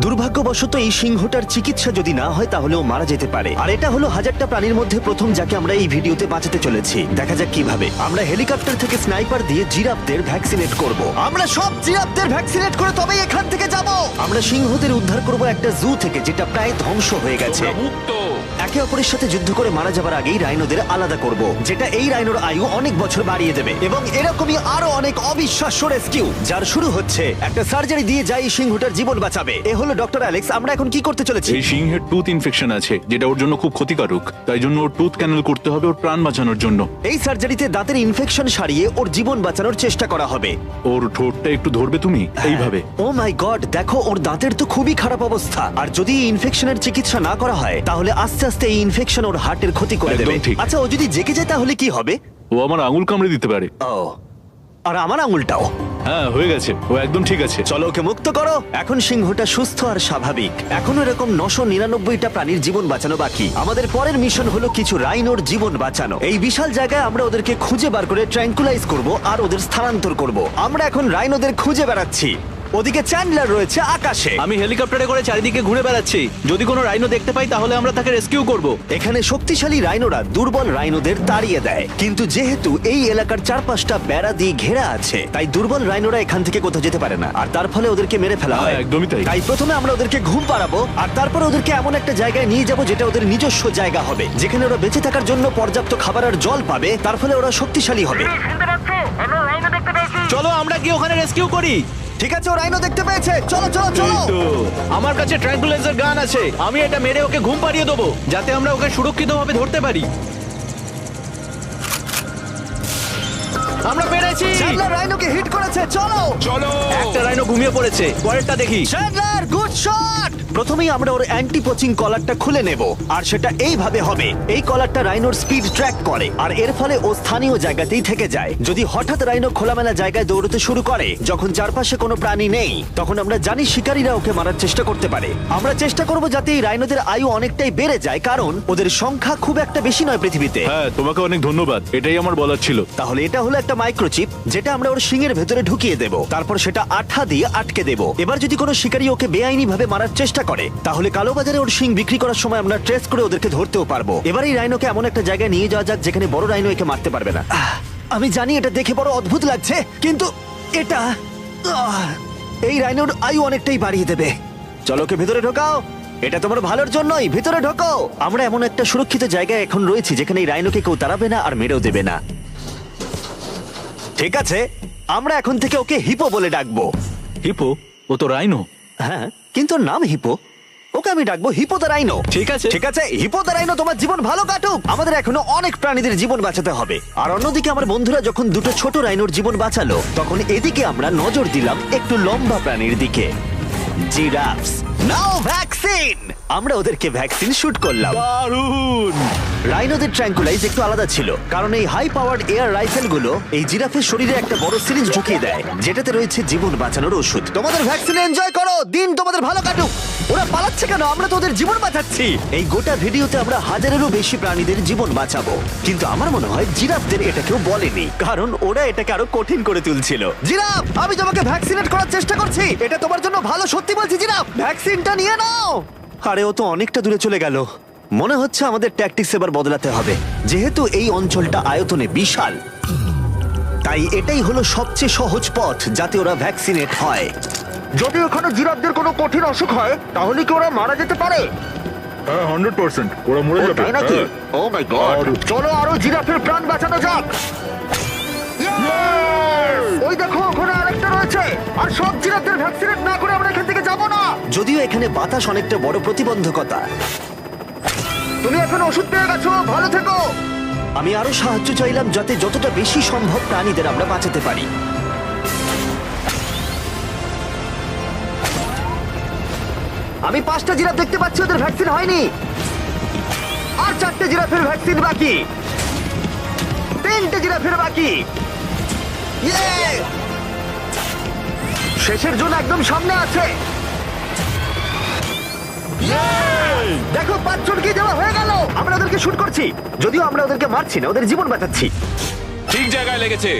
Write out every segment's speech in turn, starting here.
দুর্ভাগ্যবশত এই সিংহটার চিকিৎসা যদি না হয় তাহলে ও মারা যেতে পারে। আর এটা হলো হাজারটা প্রাণীর মধ্যে প্রথম যাকে আমরা এই ভিডিওতে বাঁচাতে চলেছি। দেখা যাক কিভাবে। আমরা হেলিকপ্টার থেকে স্নাইপার দিয়ে জিরাফদের ভ্যাকসিনেট করব। আমরা সব জিরাফদের ভ্যাকসিনেট করে তবেই এখান থেকে যাব। আমরা সিংহদের উদ্ধার করব একটা জু থেকে যেটা প্রায় ধ্বংস হয়ে গেছে। তোমরা মুক্ত। একে অপরের সাথে যুদ্ধ করে মারা যাবার আগেই রাইনোদের আলাদা করব, যেটা এই রাইনোর আয়ু অনেক বছর বাড়িয়ে দেবে। এবং এরকমই আরো অনেক অবিশ্বাস্য রেস্কিউ যার শুরু হচ্ছে একটা সার্জারি দিয়ে যাই সিংহটার জীবন বাঁচাবে। এ হলো ডক্টর অ্যালেক্স। আমরা এখন কি করতে চলেছি? এই সিংহের টুথ ইনফেকশন আছে যেটা ওর জন্য খুব ক্ষতিকারক, তাই জন্য ওর টুথ ক্যানেল করতে হবে ওর প্রাণ বাঁচানোর জন্য। এই সার্জারিতে দাঁতের ইনফেকশন সারিয়ে ওর জীবন বাঁচানোর চেষ্টা করা হবে। ওর ঠোঁটটা একটু ধরবে তুমি এইভাবে। ও মাই গড, দেখো ওর দাঁতের তো খুবই খারাপ অবস্থা। আর যদি এই ইনফেকশনের চিকিৎসা না করা হয় তাহলে আস্তে আস্তে এই ইনফেকশন ওর হার্টের ক্ষতি করে একদম দেবে। ঠিক। আচ্ছা, ও যদি জেগে যায় তাহলে কি হবে? ও আমার আঙুল কামড়ে দিতে পারে। ও, আর আমার আঙুলটাও। হ্যাঁ, হয়ে গেছে, ও একদম ঠিক আছে। চলো ওকে মুক্ত করো। এখন সিংহটা সুস্থ আর স্বাভাবিক। এখনো এরকম 999টা প্রাণীর জীবন বাঁচানো বাকি। আমাদের পরের মিশন হলো কিছু রাইনোর জীবন বাঁচানো। এই বিশাল জায়গায় আমরা ওদেরকে খুঁজে বার করে ট্র্যাঙ্কুলাইজ করব আর ওদের স্থানান্তর করব। আমরা এখন রাইনোদের খুঁজে বেড়াচ্ছি। ওদিকে চ্যান্ডলার রয়েছে আকাশে। আমি হেলিকপ্টারে করে চারিদিকে ঘুরে বেড়াচ্ছি। যদি কোনো রাইনো দেখতে পাই তাহলে আমরা তাকে রেস্কিউ করব। এখানে শক্তিশালী রাইনোরা দুর্বল রাইনোদের তাড়িয়ে দেয়, কিন্তু যেহেতু এই এলাকার চারপাশটা বেড়া দিয়ে ঘেরা আছে তাই দুর্বল রাইনোরা এখান থেকে কোথাও যেতে পারে না, আর তার ফলে ওদেরকে মেরে ফেলা হয়। হ্যাঁ, একদমই তাই। তাই প্রথমে আমরা ওদেরকে ঘুম পাড়াবো আর তারপর ওদেরকে এমন একটা জায়গায় নিয়ে যাব যেটা ওদের নিজস্ব জায়গা হবে, যেখানে ওরা বেঁচে থাকার জন্য পর্যাপ্ত খাবার আর জল পাবে। তার ফলে ওরা শক্তিশালী হবে। চলো আমরা কি ওখানে রেস্কিউ করি? ঠিক আছে, ও রাইনো দেখতে পেয়েছে। চলো চলো চলো। তো আমার কাছে ট্র্যাঙ্কুলাইজার গান আছে। আমি এটা মেরে ওকে ঘুম পাড়িয়ে দেবো যাতে আমরা ওকে সুরক্ষিতভাবে ধরতে পারি। আমরা পেরেছি। চ্যান্ডলার রাইনোকে হিট করেছে। চলো চলো। একটা রাইনো ঘুমিয়ে পড়েছে, পরেরটা দেখি। Chandler, good shot. প্রথমেই আমরা ওর অ্যান্টি পোচিং কলারটা খুলে নেব, আর সেটা এইভাবে হবে। এই কলারটা রাইনোর স্পিড ট্র্যাক করে আর এর ফলে ও স্থানীয় জায়গাতেই থেকে যায়। যদি হঠাৎ রাইনো খোলামেলা জায়গায় দৌড়তে শুরু করে যখন চারপাশে কোনো প্রাণী নেই, তখন আমরা জানি শিকারীরা ওকে মারার চেষ্টা করতে পারে। আমরা চেষ্টা করব যাতে এই রাইনোদের আয়ু অনেকটাই বেড়ে যায়, কারণ ওদের সংখ্যা খুব একটা বেশি নয় পৃথিবীতে। হ্যাঁ, তোমাকে অনেক ধন্যবাদ, এটাই আমার বলার ছিল। তাহলে এটা হলো একটা মাইক্রোচিপ যেটা আমরা ওর শিঙের ভেতরে ঢুকিয়ে দেব, তারপর সেটা আঠা দিয়ে আটকে দেব। এবার যদি কোনো শিকারী ওকে বেআইনি ভাবে মারার চেষ্টা করে তাহলে কালোবাজারে ওর শিং বিক্রি করার সময় আমরা ট্রেস করে ওদেরকে ধরতেও পারবো। এবার এই রাইনোকে এমন একটা জায়গায় নিয়ে যাওয়া যাক যেখানে বড় রাইনো একে মারতে পারবে না। আমি জানি এটা দেখে বড় অদ্ভুত লাগছে, কিন্তু এটা এই রাইনোর আয়ু অনেকটাই বাড়িয়ে দেবে। চলো ওকে ভেতরে ঢোকাও, এটা তোমার ভালোর জন্যই। ভিতরে ঢোকো। আমরা এমন একটা সুরক্ষিত জায়গায় এখন রয়েছি যেখানে এই রাইনোকে কেউ তাড়াবে না আর মেরেও দেবে না। ঠিক আছে, আমরা এখন থেকে ওকে হিপো বলে ডাকবো। হিপো? ও তো রাইনো। হ্যাঁ, কিন্তু ওর নাম হিপো। ওকে আমি ডাকবো হিপো দ্য রাইনো। ঠিক আছে। ঠিক আছে, হিপো দ্য রাইনো, তোমার জীবন ভালো কাটুক। আমাদের এখনো অনেক প্রাণীদের জীবন বাঁচাতে হবে। আর অন্যদিকে আমার বন্ধুরা যখন দুটো ছোট রাইনোর জীবন বাঁচালো, তখন এদিকে আমরা নজর দিলাম একটু লম্বা প্রাণীর দিকে, জিরাফস। নাও ভ্যাকসিন। আমরা ওদেরকে ভ্যাকসিন শুট করলাম। দারুণ। রাইনোদের ট্র্যাঙ্কুলাইজ একটু আলাদা ছিল, কারণ এই হাই পাওয়ার্ড এয়ার রাইফেল গুলো এই জিরাফের শরীরে একটা বড় সিরিঞ্জ ঢুকিয়ে দেয় যেটাতে রয়েছে জীবন বাঁচানোর ওষুধ। তোমাদের ভ্যাকসিন এনজয় করো, দিন তোমাদের ভালো কাটুক। ওরা পালাচ্ছে কেন? আমরা তো ওদের জীবন বাঁচাচ্ছি। এই গোটা ভিডিওতে আমরা হাজারেরও বেশি প্রাণীদের জীবন বাঁচাবো, কিন্তু আমার মনে হয় জিরাফদের এটা কেউ বলেনি, কারণ ওরা এটাকে আরো কঠিন করে তুলছিল। জিরাফ, আমি তোমাকে ভ্যাকসিনেট করার চেষ্টা করছি। এটা তোমার জন্য ভালো, সত্যি বলছি। জিরাফ, ভ্যাকসিনটা নিয়ে নাও। আরে ও তো অনেকটা দূরে চলে গেল। মনে হচ্ছে আমাদের ট্যাকটিক্স এবার বদলাতে হবে। যেহেতু এই অঞ্চলটা আয়তনে বিশাল, তাই এটাই হলো সবচেয়ে সহজ পথ যাতে ওরা ভ্যাকসিনেট হয়। যদি ওখানে জিরাফদের কোনো কঠিন অসুখ হয় তাহলে কি ওরা মারা যেতে পারে? হ্যাঁ, 100% ওরা মরে ও, যাবে। তাই নাকি? ও মাই গড, চলো আরো জিরাফের প্রাণ বাঁচানো যাক। ওই দেখো, ওখানে আরেকটা রয়েছে। আর সব জিরাফদের ভ্যাকসিনেট না করে আমরা এখান থেকে যাব না। যদিও এখানে বাতাস অনেকটা বড় প্রতিবন্ধকতা। তুমি এখন ওষুধ পেয়ে গেছো, ভালো থেকো। আমি আরো সাহায্য চাইলাম যাতে যতটা বেশি সম্ভব প্রাণীদের আমরা বাঁচাতে পারি। আমি 5টা জিরাফ দেখতে পাচ্ছি, ওদের ভ্যাকসিন হয়নি। আর 4টে জিরাফের ভ্যাকসিন বাকি। 3টে জিরাফের বাকি। ইয়ে! শেষের জন্য একদম সামনে আছে। দেখো, 5 জনকে দেওয়া হয়ে গেল। আমরা ওদেরকে শুট করছি, যদিও আমরা ওদেরকে মারছি না, ওদের জীবন বাঁচাচ্ছি। ঠিক জায়গায় লেগেছে।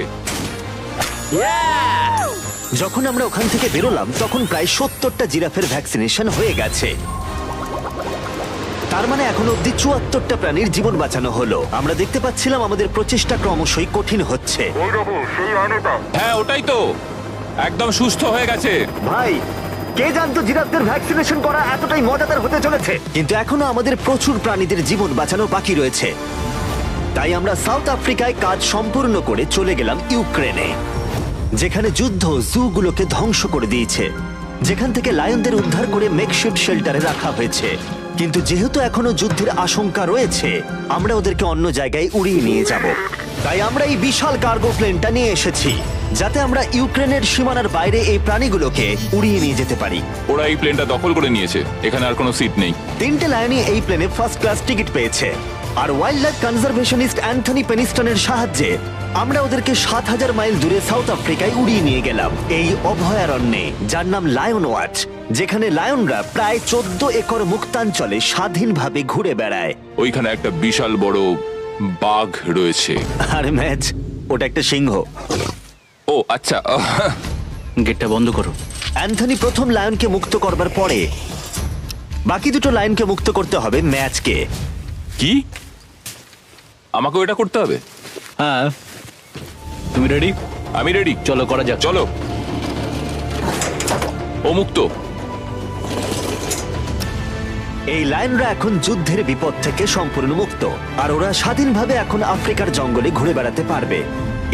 যখন আমরা ওখান থেকে বেরোলাম তখন প্রায় 70টা জিরাফের ভ্যাকসিনেশন হয়ে গেছে। তার মানে এখন অব্দি 74টা প্রাণীর জীবন বাঁচানো হলো। আমরা দেখতে পাচ্ছিলাম আমাদের প্রচেষ্টা ক্রমশই কঠিন হচ্ছে। হ্যাঁ ওটাই তো, একদম সুস্থ হয়ে গেছে। ভাই, কে জানতো জিরাফদের ভ্যাকসিনেশন করা এতটাই মজাদার হতে চলেছে। কিন্তু এখনো আমাদের প্রচুর প্রাণীদের জীবন বাঁচানো বাকি রয়েছে। তাই আমরা সাউথ আফ্রিকায় কাজ সম্পূর্ণ করে চলে গেলাম ইউক্রেনে, যেখানে যুদ্ধ জুগুলোকে ধ্বংস করে দিয়েছে, যেখান থেকে লায়নদের উদ্ধার করে মেকশিফট শেল্টারে রাখা হয়েছে। কিন্তু যেহেতু এখনো যুদ্ধের আশঙ্কা রয়েছে, আমরা ওদেরকে অন্য জায়গায় উড়িয়ে নিয়ে যাব। তাই আমরা এই বিশাল কার্গো প্লেনটা নিয়ে এসেছি, যাতে আমরা ইউক্রেনের সীমানার বাইরে এই প্রাণীগুলোকে উড়িয়ে নিয়ে যেতে পারি। ওরা এই প্লেনটা দখল করে নিয়েছে, এখানে আর কোনো সিট নেই। 3টে লায়নই এই প্লেনে ফার্স্ট ক্লাস টিকিট পেয়েছে। আর ওয়াইল্ড লাইফ কনজারভেশনিস্ট অ্যান্থনি পেনিস্টনের সাহায্যে আমরা ওদেরকে 7000 মাইল দূরে সাউথ আফ্রিকায় উড়িয়ে নিয়ে গেলাম, এই অভয়ারণ্যে যার নাম লায়ন ওয়াচ, যেখানে লায়নরা প্রায় 14 একর মুক্তাঞ্চলে স্বাধীনভাবে ঘুরে বেড়ায়। ওইখানে একটা বিশাল বড় বাঘ রয়েছে। আর ম্যাচ, ওটা একটা সিংহ। ও আচ্ছা। গেটটা বন্ধ করো। অ্যান্থনি প্রথম লায়নকে মুক্ত করবার পরে বাকি দুটো লায়নকে মুক্ত করতে হবে ম্যাচকে। কি, আমাকেও এটা করতে হবে? হ্যাঁ, তুমি রেডি? আমি রেডি। চলো করা যাক। চলো। ও মুক্ত। এই লায়নরা এখন যুদ্ধের বিপদ থেকে সম্পূর্ণ মুক্ত, আর ওরা স্বাধীনভাবে এখন আফ্রিকার জঙ্গলে ঘুরে বেড়াতে পারবে।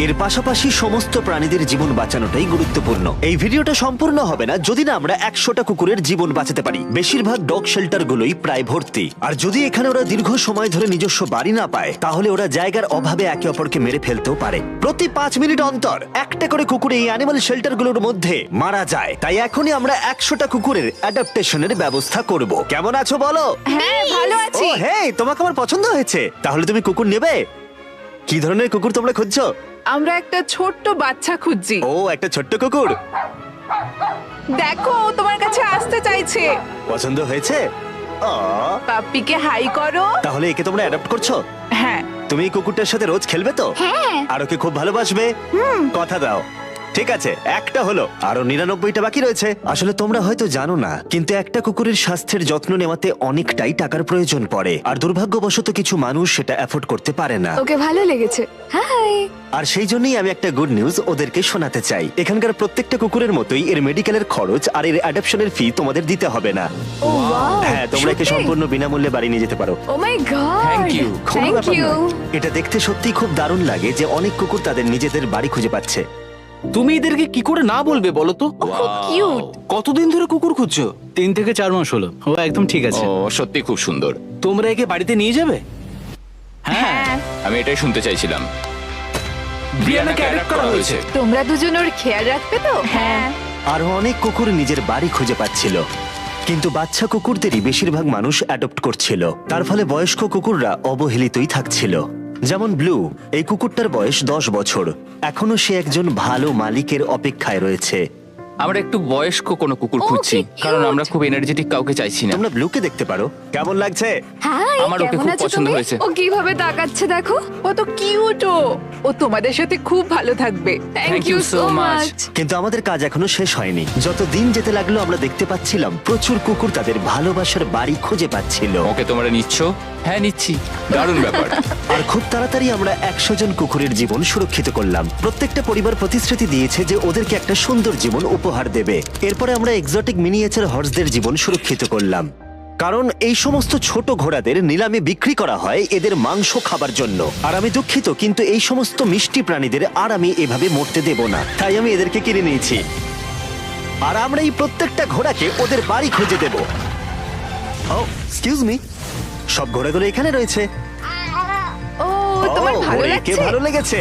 এর পাশাপাশি সমস্ত প্রাণীদের জীবন বাঁচানোটাই গুরুত্বপূর্ণ। এই ভিডিওটা সম্পূর্ণ হবে না যদি না আমরা 100টা কুকুরের জীবন বাঁচাতে পারি। বেশিরভাগ ডগ শেল্টার গুলোই প্রায় ভর্তি, আর যদি এখানে ওরা দীর্ঘ সময় ধরে নিজস্ব বাড়ি না পায়, তাহলে ওরা জায়গার অভাবে একে অপরকে মেরে ফেলতেও পারে। প্রতি 5 মিনিট অন্তর একটা করে কুকুর এই অ্যানিমাল শেল্টার গুলোর মধ্যে মারা যায়। তাই এখনই আমরা 100টা কুকুরের অ্যাডাপ্টেশনের ব্যবস্থা করব। কেমন আছো বলো? হ্যাঁ ভালো ও আছি। হেই, তোমাকে আমার পছন্দ হয়েছে। তাহলে তুমি কুকুর নেবে? কি ধরনের কুকুর তোমরা খুঁজছো? আমরা একটা ছোট্ট বাচ্চা খুঁজছি। ও, একটা ছোট্ট কুকুর। দেখো ও তোমার কাছে আসতে চাইছে। পছন্দ হয়েছে? আ, পাপ্পিকে হাই করো। তাহলে একে তোমরা অ্যাডাপ্ট করছো? হ্যাঁ। তুমি এই কুকুরটার সাথে রোজ খেলবে তো? হ্যাঁ। আর ওকে খুব ভালোবাসবে? কথা দাও। ঠিক আছে, একটা হলো, আরো 99টা বাকি রয়েছে। আসলে তোমরা হয়তো জানো না, কিন্তু একটা কুকুরের স্বাস্থ্যের যত্ন নেওয়াতে অনেকটাই টাকার প্রয়োজন পড়ে, আর দুর্ভাগ্যবশত কিছু মানুষ সেটা অ্যাফোর্ড করতে পারে না। ওকে ভালো লেগেছে। হাই। আর সেই জন্যই আমি একটা গুড নিউজ ওদেরকে শোনাতে চাই। এখানকার প্রত্যেকটা কুকুরের মতোই এর মেডিকেলের খরচ আর এর অ্যাডপশনের ফি তোমাদের দিতে হবে না। ও ওয়াও। হ্যাঁ, তোমরা একে সম্পূর্ণ বিনামূল্যে বাড়ি নিয়ে যেতে পারো। ও মাই গড। Thank you. কোনো থ্যাংক ব্যাপার ইউ। নয়। এটা দেখতে সত্যিই খুব দারুণ লাগে যে অনেক কুকুর তাদের নিজেদের বাড়ি খুঁজে পাচ্ছে। তুমি এদেরকে কি করে না বলবে বলো তো? খুব কিউট। কতদিন ধরে কুকুর খুঁজছো? 3 থেকে 4 মাস হলো। ও একদম ঠিক আছে। ও সত্যি খুব সুন্দর। তোমরা একে বাড়িতে নিয়ে যাবে? হ্যাঁ। আমি এটাই শুনতে চাইছিলাম। ব্রিয়ানাকে অ্যাডপ্ট করা হয়েছে। তোমরা দুজন ওর খেয়াল রাখবে তো? হ্যাঁ। আরো অনেক কুকুর নিজের বাড়ি খুঁজে পাচ্ছিল, কিন্তু বাচ্চা কুকুরদেরই বেশিরভাগ মানুষ অ্যাডপ্ট করছিল। তার ফলে বয়স্ক কুকুররা অবহেলিতই থাকছিল। যেমন ব্লু, এই কুকুরটার বয়স 10 বছর। এখনো সে একজন ভালো মালিকের অপেক্ষায় রয়েছে। আমরা একটু বয়স্ক কোনো কুকুর ও, খুঁজছি, কি cute! কারণ আমরা খুব এনার্জেটিক কাউকে চাইছি না। তোমরা ব্লুকে দেখতে পারো। কেমন লাগছে? হাই। আমার ওকে কেমন খুব আছো পছন্দ তুমি? হয়েছে। ও কিভাবে তাকাচ্ছে দেখো। ও তো কিউট। ও তোমাদের সাথে খুব ভালো থাকবে। Thank you so much. কিন্তু আমাদের কাজ এখনো শেষ হয়নি। যত দিন যেতে লাগলো আমরা দেখতে পাচ্ছিলাম প্রচুর কুকুর তাদের ভালোবাসার বাড়ি খুঁজে পাচ্ছিল। ওকে তোমরা নিচ্ছ? হ্যাঁ নিচ্ছি। দারুণ ব্যাপার। আর খুব তাড়াতাড়ি আমরা 100 জন কুকুরের জীবন সুরক্ষিত করলাম। প্রত্যেকটা পরিবার প্রতিশ্রুতি দিয়েছে যে ওদেরকে একটা সুন্দর জীবন উপহার দেবে। এরপরে আমরা এক্সোটিক মিনিয়েচার হর্সদের জীবন সুরক্ষিত করলাম, কারণ এই সমস্ত ছোট ঘোড়াদের নিলামে বিক্রি করা হয় এদের মাংস খাবার জন্য। আর আমি দুঃখিত, কিন্তু এই সমস্ত মিষ্টি প্রাণীদের আর আমি এভাবে মরতে দেব না, তাই আমি এদেরকে কিনে নিয়েছি। আর আমরা এই প্রত্যেকটা ঘোড়াকে ওদের বাড়ি খুঁজে দেব। ও এক্সকিউজ মি, সব ঘোড়াগুলো এখানে রয়েছে। ও তোমার ভালো ওরে, কে লাগছে? ভালো লেগেছে?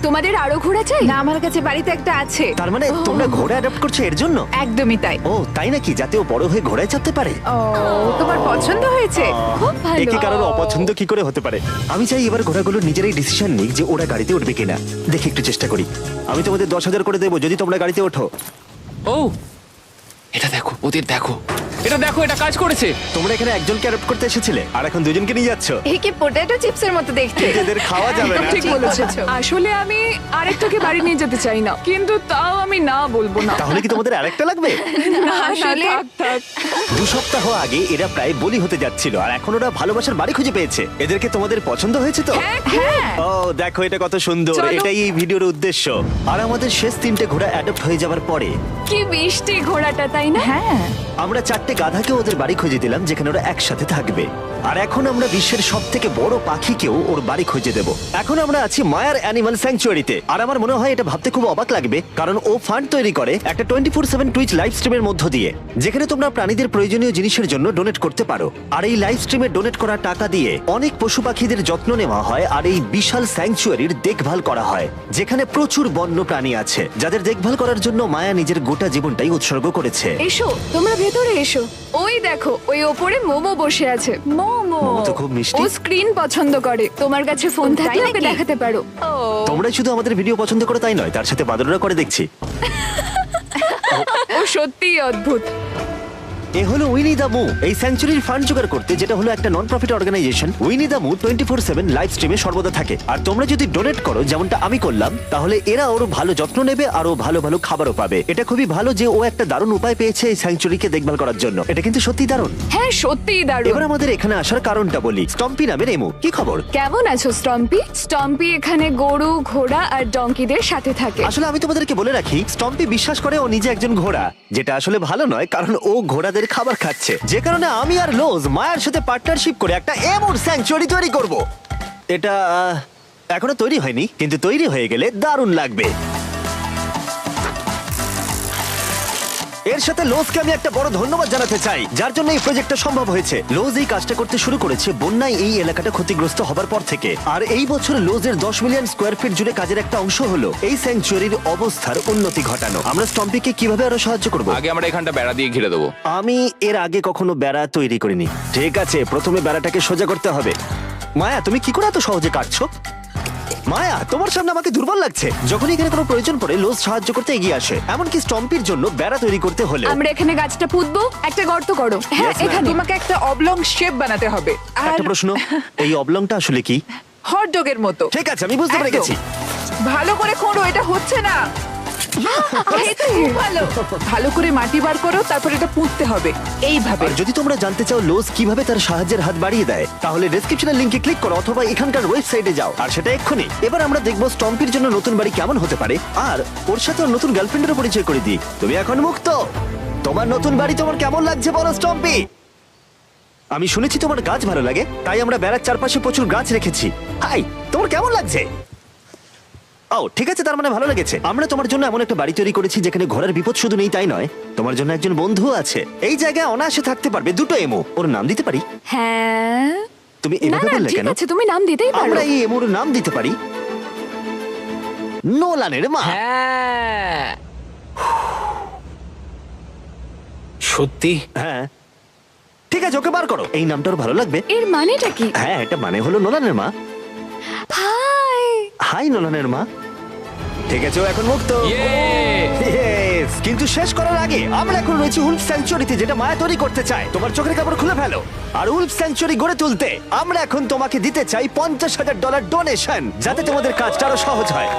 তোমাদের আরো ঘোড়া চাই? না, আমার কাছে বাড়িতে একটা আছে। তার মানে তোমরা ঘোড়া অ্যাডাপ্ট করছো এর জন্য? একদমই তাই। ও তাই নাকি? যাতে ও বড় হয়ে ঘোড়ায় চাপতে পারে। ও তোমার পছন্দ হয়েছে? খুব ভালো। একে কারোর অপছন্দ কি করে হতে পারে? আমি চাই এবার ঘোড়াগুলো নিজেরাই ডিসিশন নিক যে ওরা গাড়িতে উঠবে কিনা। দেখি একটু চেষ্টা করি। আমি তোমাদের 10,000 করে দেবো যদি তোমরা গাড়িতে ওঠো। ও এটা দেখো, ওদের দেখো। এটা দেখো, এটা কাজ করেছে। তোমরা এখানে একজনকে অ্যাডপ্ট করতে এসেছিলে আর এখন দুজনকে নিয়ে যাচ্ছ। এই কি পটেটো চিপসের মতো দেখতে। এদের খাওয়া যাবে না। ঠিক বলেছো। আসলে আমি আরেকটাকে বাড়ি নিয়ে যেতে চাই না, কিন্তু তাও আমি না বলবো না। তাহলে কি তোমাদের আরেকটা লাগবে? আসলে থাক। 2 সপ্তাহ আগে এরা প্রায় বলি হতে যাচ্ছিল আর এখন ওরা ভালোবাসার বাড়ি খুঁজে পেয়েছে। এদেরকে তোমাদের পছন্দ হয়েছে তো? হ্যাঁ। ও দেখো, এটা কত সুন্দর। চলো। এটাই এই ভিডিওর উদ্দেশ্য। আর আমাদের শেষ 3টে ঘোড়া অ্যাডপ্ট হয়ে যাওয়ার পরে কি মিষ্টি ঘোড়াটা, তাই না? হ্যাঁ। আমরা 4টে গাধাকে ওদের বাড়ি খুঁজে দিলাম যেখানে ওরা একসাথে থাকবে। আর এখন আমরা বিশ্বের সব থেকে বড় পাখিকেও ওর বাড়ি খুঁজে দেব। এখন আমরা আছি মায়ার অ্যানিমাল স্যাংচুয়ারিতে। আর আমার মনে হয় এটা ভাবতে খুব অবাক লাগবে, কারণ ও ফান্ড তৈরি করে একটা 24/7 টুইচ লাইভ স্ট্রিমের মধ্য দিয়ে, যেখানে তোমরা প্রাণীদের প্রয়োজনীয় জিনিসের জন্য ডোনেট করতে পারো। আর এই লাইভ স্ট্রিমে ডোনেট করা টাকা দিয়ে অনেক পশু পাখিদের যত্ন নেওয়া হয় আর এই বিশাল স্যাংচুয়ারির দেখভাল করা হয়, যেখানে প্রচুর বন্য প্রাণী আছে যাদের দেখভাল করার জন্য মায়া নিজের গোটা জীবনটাই উৎসর্গ করেছে। এসো, তোমরা ভেতরে এসো। ওই দেখো, ওই ওপরে মোমো বসে আছে। মোমো মোমো তো খুব মিষ্টি। ও স্ক্রিন পছন্দ করে। তোমার কাছে ফোন থাকলে ওকে দেখাতে পারো। তোমরা শুধু আমাদের ভিডিও পছন্দ করো তাই নয়, তার সাথে বাদররা করে দেখছি। ও সত্যিই অদ্ভুত। এ হলো উইনি দা মু, এই স্যাংচুরির ফান্ড জোগাড় করতে, যেটা হলো একটা নন প্রফিট অর্গানাইজেশন। উইনি দা মু 24/7 লাইভ স্ট্রিমে সর্বদা থাকে। আর তোমরা যদি ডোনেট করো, যেমনটা আমি করলাম, তাহলে এরা ওর ভালো যত্ন নেবে আর ও ভালো ভালো খাবারও পাবে। এটা খুবই ভালো যে ও একটা দারুণ উপায় পেয়েছে এই স্যাংচুরিকে দেখভাল করার জন্য। এটা কিন্তু সত্যি দারুণ। হ্যাঁ, সত্যিই দারুণ। এবার আমাদের এখানে আসার কারণটা বলি। স্টম্পি নামের এমু, কি খবর? কেমন আছো স্টম্পি? স্টম্পি এখানে গরু, ঘোড়া আর ডঙ্কিদের সাথে থাকে। আসলে আমি তোমাদেরকে বলে রাখি, স্টম্পি বিশ্বাস করে ও নিজে একজন ঘোড়া, যেটা আসলে ভালো নয়, কারণ ও ঘোড়াদের খাবার খাচ্ছে। যে কারণে আমি আর লোজ মায়ের সাথে পার্টনারশিপ করে একটা এমন স্যাংচুয়ারি তৈরি করব। এটা এখনো তৈরি হয়নি, কিন্তু তৈরি হয়ে গেলে দারুণ লাগবে। এর সাথে লোজকে আমি একটা বড় ধন্যবাদ জানাতে চাই, যার জন্য এই প্রজেক্টটা সম্ভব হয়েছে। লোজ এই কাজটা করতে শুরু করেছে বন্যায় এই এলাকাটা ক্ষতিগ্রস্ত হবার পর থেকে। আর এই বছর লোজের 10 মিলিয়ন স্কোয়ার ফিট জুড়ে কাজের একটা অংশ হলো এই স্যাংচুয়ারির অবস্থার উন্নতি ঘটানো। আমরা স্টম্পিকে কিভাবে আরো সাহায্য করব? আগে আমরা এখানটা বেড়া দিয়ে ঘিরে দেবো। আমি এর আগে কখনো বেড়া তৈরি করিনি। ঠিক আছে, প্রথমে বেড়াটাকে সোজা করতে হবে। মায়া, তুমি কি করে এত সহজে কাটছো? মায়া, তোমার সামনে আমাকে দুর্বল লাগছে। যখন এখানে কোনো প্রয়োজন পড়ে, লোজ সাহায্য করতে এগিয়ে আসে। এমনকি স্টম্পির জন্য বেড়া তৈরি করতে হলে। আমরা এখানে গাছটা পুঁতবো, একটা গর্ত করো। হ্যাঁ, Yes, ma'am. এখানে তোমাকে একটা অবলং শেপ বানাতে হবে। আর একটা প্রশ্ন, এই অবলংটা আসলে কি? হট ডগের মতো। ঠিক আছে, আমি বুঝতে পেরে একদম। গেছি। ভালো করে খোঁড়ো, এটা হচ্ছে না। এই তো খুব ভালো। ভালো করে মাটি বার করো, তারপর এটা পুঁততে হবে এইভাবে। আর যদি তোমরা জানতে চাও লোজ কিভাবে তার সাহায্যের হাত বাড়িয়ে দেয়, তাহলে ডেসক্রিপশনের লিংকে ক্লিক করো অথবা এখানকার ওয়েবসাইটে যাও, আর সেটা এক্ষুনি। এবার আমরা দেখবো স্টম্পির জন্য নতুন বাড়ি কেমন হতে পারে, আর ওর সাথে ওর নতুন গার্লফ্রেন্ডেরও পরিচয় করে দিই। তুমি এখন মুক্ত। তোমার নতুন বাড়ি তোমার কেমন লাগছে বলো স্টম্পি? আমি শুনেছি তোমার গাছ ভালো লাগে, তাই আমরা বেড়ার চারপাশে প্রচুর গাছ রেখেছি। হাই, তোমার কেমন লাগছে? ও ঠিক আছে, তার মানে ভালো লেগেছে। আমরা তোমার জন্য এমন একটা বাড়ি তৈরি করেছি যেখানে ঘোড়ার বিপদ শুধু নেই তাই নয়, তোমার জন্য একজন বন্ধু আছে। এই জায়গায় অনায়াসে থাকতে পারবে দুটো এমো। ওর নাম দিতে পারি? হ্যাঁ। তুমি না এভাবে না, বললে ঠিক কেন? আছে, তুমি নাম দিতেই পারো। আমরা এই এমোর নাম দিতে পারি নোলানের মা। হ্যাঁ, সত্যি হ্যাঁ ঠিক আছে, ওকে বার করো। এই নামটা ওর ভালো লাগবে। এর মানেটা কি? হ্যাঁ, এটা মানে হলো নোলানের মা। হাই। হাই নোলানের মা। ঠিক আছে, ও এখন মুক্ত। Yay! Yes! কিন্তু শেষ করার আগে আমরা এখন রয়েছি উলফ স্যাংচুয়ারিতে, যেটা মায়া তৈরি করতে চায়। তোমার চোখের কাপড় খুলে ফেলো। আর উলফ স্যাংচুয়ারি গড়ে তুলতে আমরা এখন তোমাকে দিতে চাই $50,000 ডোনেশন, যাতে তোমাদের কাজটা আরো সহজ হয়।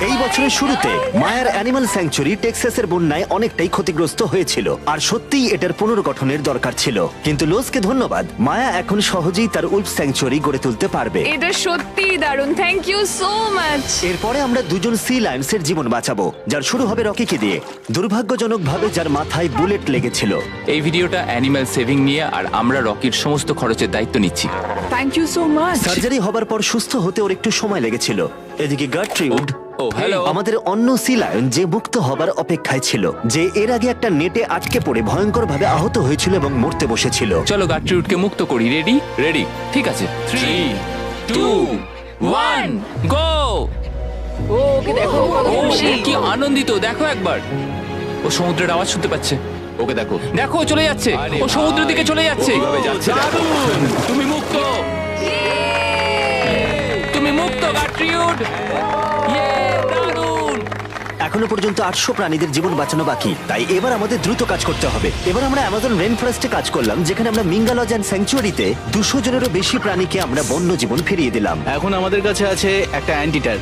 এই বছরের শুরুতে মায়ার অ্যানিমাল স্যাংচুয়ারি টেক্সাসের বন্যায় অনেকটাই ক্ষতিগ্রস্ত হয়েছিল, আর সত্যিই এটার পুনর্গঠনের দরকার ছিল। কিন্তু লোজকে ধন্যবাদ, মায়া এখন সহজেই তার উলফ স্যাংচুয়ারি গড়ে তুলতে পারবে। এটা সত্যিই দারুণ। Thank you so much. এরপরে আমরা দুজন সি লায়ন্সের জীবন বাঁচাবো, যার শুরু হবে রকিকে দিয়ে, দুর্ভাগ্যজনকভাবে যার মাথায় বুলেট লেগেছিল। এই ভিডিওটা অ্যানিম্যাল সেভিং নিয়ে, আর আমরা রকির সমস্ত খরচের দায়িত্ব নিচ্ছি। Thank you so much. Surgery হবার পর সুস্থ হতে ওর একটু সময় লেগেছিল। এদিকে গার্ট্রিউড, ও হ্যালো। আমাদের অন্য সি লায়ন, যে মুক্ত হবার অপেক্ষায় ছিল, যে এর আগে একটা নেটে আটকে পড়ে ভয়ঙ্করভাবে আহত হয়েছিল এবং মরতে বসেছিল। চলো গাট্রিউডকে মুক্ত করি। রেডি? রেডি। ঠিক আছে, 3, 2, 1, গো। ও, ওকে দেখো, ও কত ও খুশি। কি আনন্দিত, দেখো একবার। ও সমুদ্রের আওয়াজ শুনতে পাচ্ছে। ওকে দেখো, দেখো চলে যাচ্ছে। ও সমুদ্রের দিকে চলে যাচ্ছে। দারুণ! তুমি মুক্ত। তুমি মুক্ত গাট্রিউড। ইয়ে, দারুণ। এখনো পর্যন্ত 800 প্রাণীদের জীবন বাঁচানো বাকি, তাই এবার আমাদের দ্রুত কাজ করতে হবে। এবার আমরা অ্যামাজন রেন ফরেস্টে কাজ করলাম, যেখানে আমরা মিঙ্গালজ অ্যান্ড স্যাংচুয়ারিতে 200 জনেরও বেশি প্রাণীকে আমরা বন্য জীবন ফিরিয়ে দিলাম। এখন আমাদের কাছে আছে একটা অ্যান্টিটার।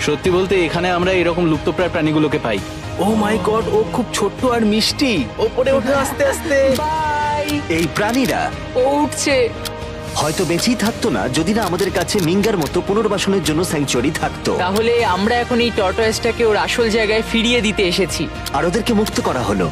সত্যি বলতে এখানে আমরা এরকম লুপ্তপ্রায় প্রাণীগুলোকে পাই। ও মাই গড, ও খুব ছোট্ট আর মিষ্টি। ওপরে ওঠে আস্তে আস্তে। বাই। এই প্রাণীরা ও উঠছে। হয়তো বেঁচেই থাকতো না যদি না আমাদের কাছে মিঙ্গার মতো পুনর্বাসনের জন্য স্যাংচুয়ারি থাকতো। তাহলে আমরা এখন এই টর্টয়েসটাকে ওর আসল জায়গায় ফিরিয়ে দিতে এসেছি। আর ওদেরকে মুক্ত করা হলো,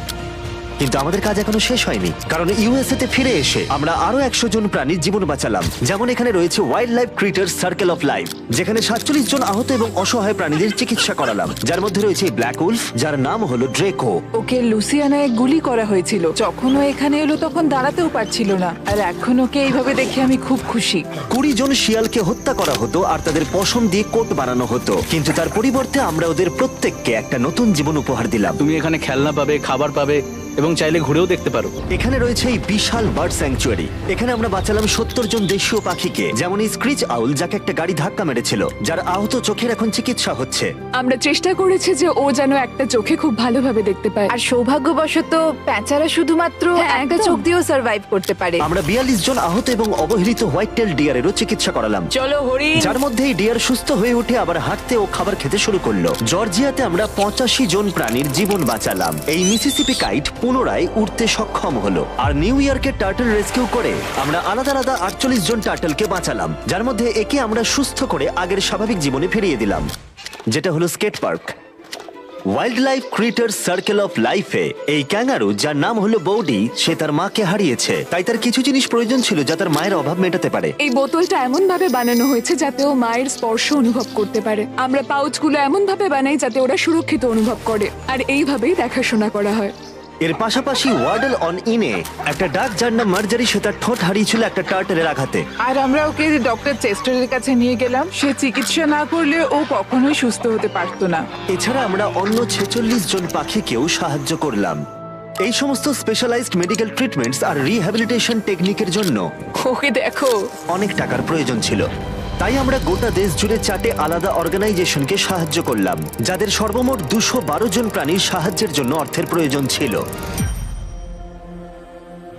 কিন্তু আমাদের কাজ এখনো শেষ হয়নি, কারণ ইউএসএ তে ফিরে এসে আমরা আরো 100 জন প্রাণীর জীবন বাঁচালাম। যেমন এখানে রয়েছে wild life critter circle of life, যেখানে 47 জন আহত এবং অসহায় প্রাণীদের চিকিৎসা করালাম, যার মধ্যে রয়েছে ব্ল্যাক উলফ, যার নাম হলো ড্রেকো। ওকে লুসিয়ানায় গুলি করা হয়েছিল। যখন ও এখানে এলো তখন দাঁড়াতেও পারছিল না, আর এখন ওকে এইভাবে দেখে আমি খুব খুশি। 20 জন শিয়ালকে হত্যা করা হতো আর তাদের পশম দিয়ে কোট বানানো হতো, কিন্তু তার পরিবর্তে আমরা ওদের প্রত্যেককে একটা নতুন জীবন উপহার দিলাম। তুমি এখানে খেলনা পাবে, খাবার পাবে এবং চাইলে ঘুরেও দেখতে পারো। এখানে রয়েছে এই বিশাল বার্ড স্যাংচুয়ারি। এখানে আমরা বাঁচালাম 70 জন দেশীয় পাখিকে, যেমন এই স্ক্রিচ আউল, যাকে একটা গাড়ি ধাক্কা মেরেছিল, যার আহত চোখের এখন চিকিৎসা হচ্ছে। আমরা চেষ্টা করেছি যে ও যেন একটা চোখে খুব ভালোভাবে দেখতে পায়। আর সৌভাগ্যবশত প্যাঁচারা শুধুমাত্র হ্যাঁ, একটা একদম। চোখ দিয়েও সার্ভাইভ করতে পারে। আমরা 42 জন আহত এবং অবহেলিত হোয়াইট টেল ডিয়ারেরও চিকিৎসা করালাম, চলো হরিণ। যার মধ্যে এই ডিয়ার সুস্থ হয়ে উঠে আবার হাঁটতে ও খাবার খেতে শুরু করলো। জর্জিয়াতে আমরা 85 জন প্রাণীর জীবন বাঁচালাম। এই মিসিসিপি কাইট পুনরায় উঠতে সক্ষম হলো। আর নিউ ইয়র্কের টার্টল রেস্কিউ করে আমরা আলাদা আলাদা 48 জন টার্টলকে বাঁচালাম, যার মধ্যে একে আমরা সুস্থ করে আগের স্বাভাবিক জীবনে ফিরিয়ে দিলাম, যেটা হলো skate park. Wild life critter circle of লাইফে এই ক্যাঙ্গারু, যার নাম হলো বৌডি, সে তার মাকে হারিয়েছে, তাই তার কিছু জিনিস প্রয়োজন ছিল যা তার মায়ের অভাব মেটাতে পারে। এই বোতলটা এমন ভাবে বানানো হয়েছে যাতে ও মায়ের স্পর্শ অনুভব করতে পারে। আমরা পাউচগুলো এমন ভাবে বানাই যাতে ওরা সুরক্ষিত অনুভব করে, আর এইভাবেই দেখাশোনা করা হয়। এর পাশাপাশি ওয়ার্ডল অন ইনে একটা ডাক, যার নাম মার্জারি, সে তার ঠোঁট হারিয়েছিল একটা টার্টেলের আঘাতে। আর আমরা ওকে ডক্টর চেস্টারের কাছে নিয়ে গেলাম। সে চিকিৎসা না করলে ও কখনোই সুস্থ হতে পারতো না। এছাড়া আমরা অন্য 46 জন পাখিকেও সাহায্য করলাম। এই সমস্ত স্পেশালাইজড মেডিকেল ট্রিটমেন্টস আর রিহ্যাবিলিটেশন টেকনিকের জন্য ওকে দেখো। অনেক টাকার প্রয়োজন ছিল, তাই আমরা গোটা দেশ জুড়ে 4টে আলাদা অর্গানাইজেশনকে সাহায্য করলাম, যাদের সর্বমোট 212 জন প্রাণীর সাহায্যের জন্য অর্থের প্রয়োজন ছিল।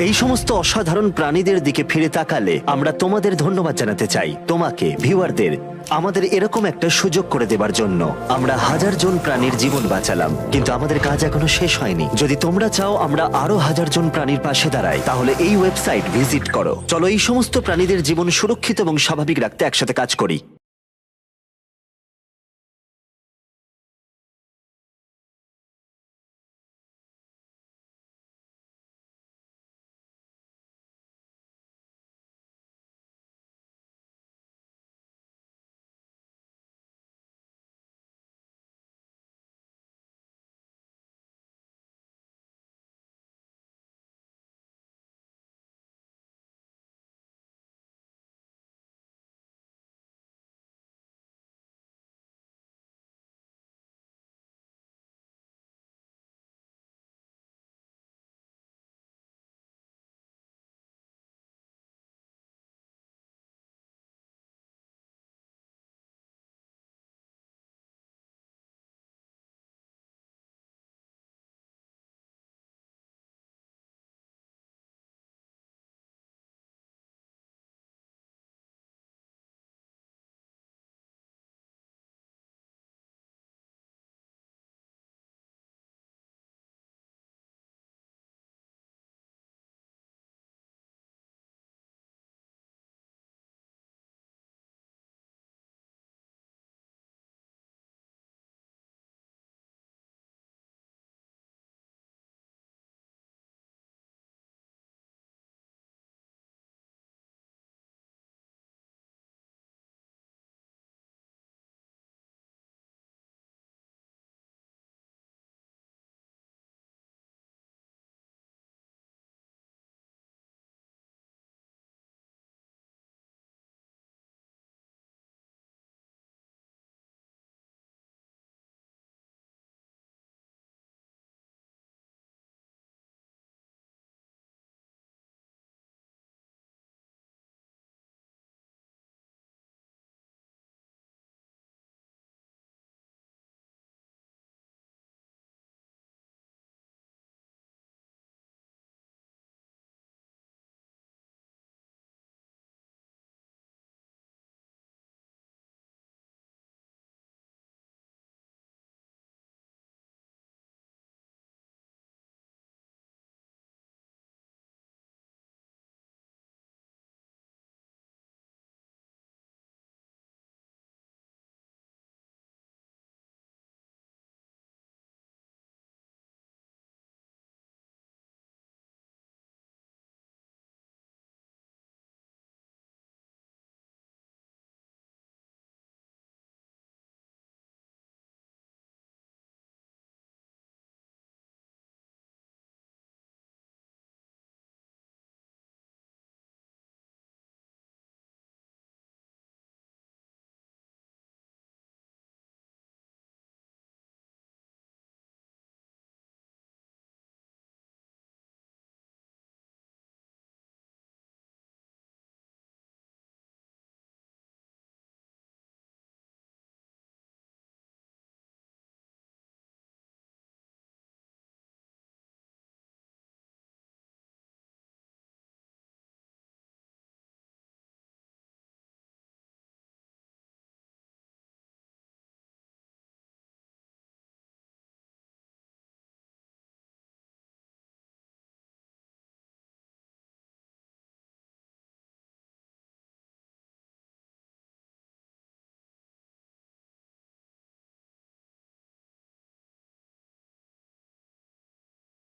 এই সমস্ত অসাধারণ প্রাণীদের দিকে ফিরে তাকালে আমরা তোমাদের ধন্যবাদ জানাতে চাই, তোমাকে ভিউয়ারদের, আমাদের এরকম একটা সুযোগ করে দেবার জন্য। আমরা 1000 জন প্রাণীর জীবন বাঁচালাম, কিন্তু আমাদের কাজ এখনো শেষ হয়নি। যদি তোমরা চাও আমরা আরো 1000 জন প্রাণীর পাশে দাঁড়াই, তাহলে এই ওয়েবসাইট ভিজিট করো। চলো এই সমস্ত প্রাণীদের জীবন সুরক্ষিত এবং স্বাভাবিক রাখতে একসাথে কাজ করি।